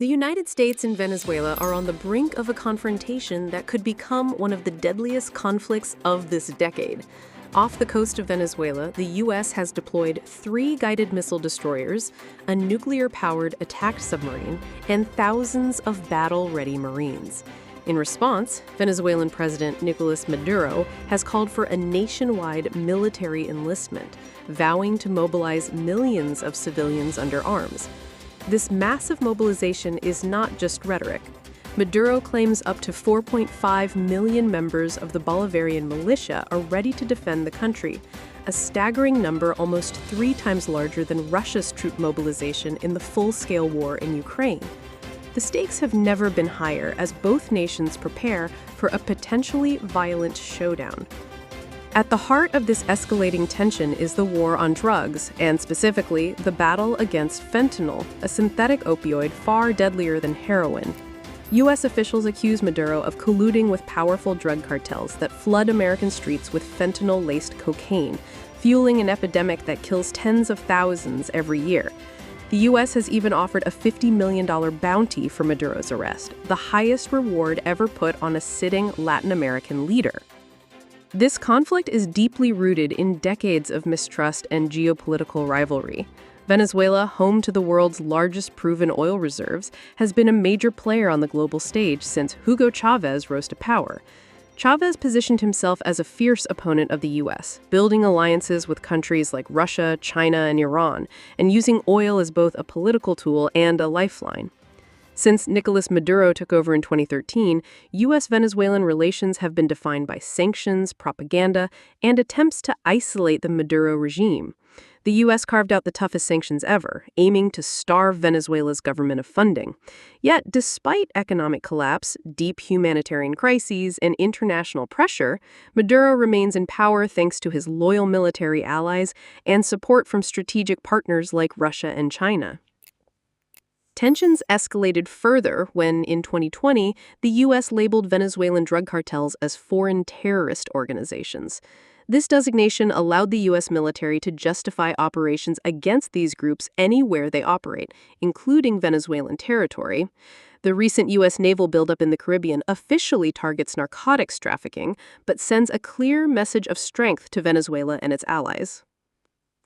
The United States and Venezuela are on the brink of a confrontation that could become one of the deadliest conflicts of this decade. Off the coast of Venezuela, the U.S. has deployed 3 guided missile destroyers, a nuclear-powered attack submarine, and thousands of battle-ready Marines. In response, Venezuelan President Nicolas Maduro has called for a nationwide military enlistment, vowing to mobilize millions of civilians under arms. This massive mobilization is not just rhetoric. Maduro claims up to 4.5 million members of the Bolivarian militia are ready to defend the country, a staggering number almost 3 times larger than Russia's troop mobilization in the full-scale war in Ukraine. The stakes have never been higher as both nations prepare for a potentially violent showdown. At the heart of this escalating tension is the war on drugs, and specifically, the battle against fentanyl, a synthetic opioid far deadlier than heroin. U.S. officials accuse Maduro of colluding with powerful drug cartels that flood American streets with fentanyl-laced cocaine, fueling an epidemic that kills tens of thousands every year. The U.S. has even offered a $50 million bounty for Maduro's arrest, the highest reward ever put on a sitting Latin American leader. This conflict is deeply rooted in decades of mistrust and geopolitical rivalry. Venezuela, home to the world's largest proven oil reserves, has been a major player on the global stage since Hugo Chavez rose to power. Chavez positioned himself as a fierce opponent of the U.S., building alliances with countries like Russia, China, and Iran, and using oil as both a political tool and a lifeline. Since Nicolas Maduro took over in 2013, US-Venezuelan relations have been defined by sanctions, propaganda, and attempts to isolate the Maduro regime. The U.S. carved out the toughest sanctions ever, aiming to starve Venezuela's government of funding. Yet, despite economic collapse, deep humanitarian crises, and international pressure, Maduro remains in power thanks to his loyal military allies and support from strategic partners like Russia and China. Tensions escalated further when, in 2020, the U.S. labeled Venezuelan drug cartels as foreign terrorist organizations. This designation allowed the U.S. military to justify operations against these groups anywhere they operate, including Venezuelan territory. The recent U.S. naval buildup in the Caribbean officially targets narcotics trafficking, but sends a clear message of strength to Venezuela and its allies.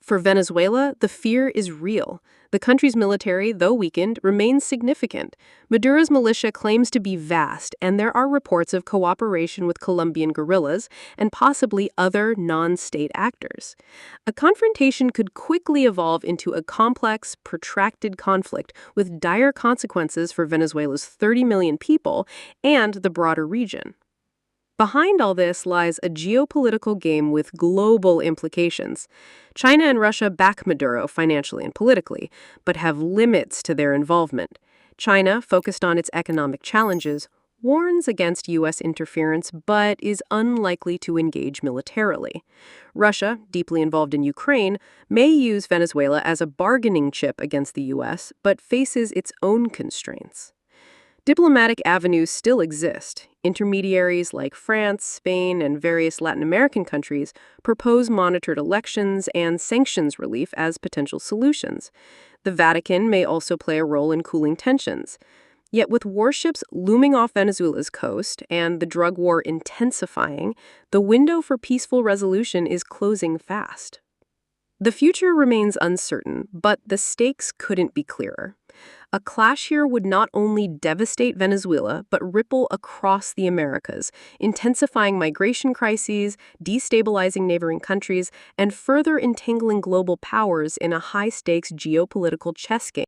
For Venezuela, the fear is real. The country's military, though weakened, remains significant. Maduro's militia claims to be vast, and there are reports of cooperation with Colombian guerrillas and possibly other non-state actors. A confrontation could quickly evolve into a complex, protracted conflict with dire consequences for Venezuela's 30 million people and the broader region. Behind all this lies a geopolitical game with global implications. China and Russia back Maduro financially and politically, but have limits to their involvement. China, focused on its economic challenges, warns against U.S. interference but is unlikely to engage militarily. Russia, deeply involved in Ukraine, may use Venezuela as a bargaining chip against the U.S., but faces its own constraints. Diplomatic avenues still exist. Intermediaries like France, Spain, and various Latin American countries propose monitored elections and sanctions relief as potential solutions. The Vatican may also play a role in cooling tensions. Yet with warships looming off Venezuela's coast and the drug war intensifying, the window for peaceful resolution is closing fast. The future remains uncertain, but the stakes couldn't be clearer. A clash here would not only devastate Venezuela, but ripple across the Americas, intensifying migration crises, destabilizing neighboring countries, and further entangling global powers in a high-stakes geopolitical chess game.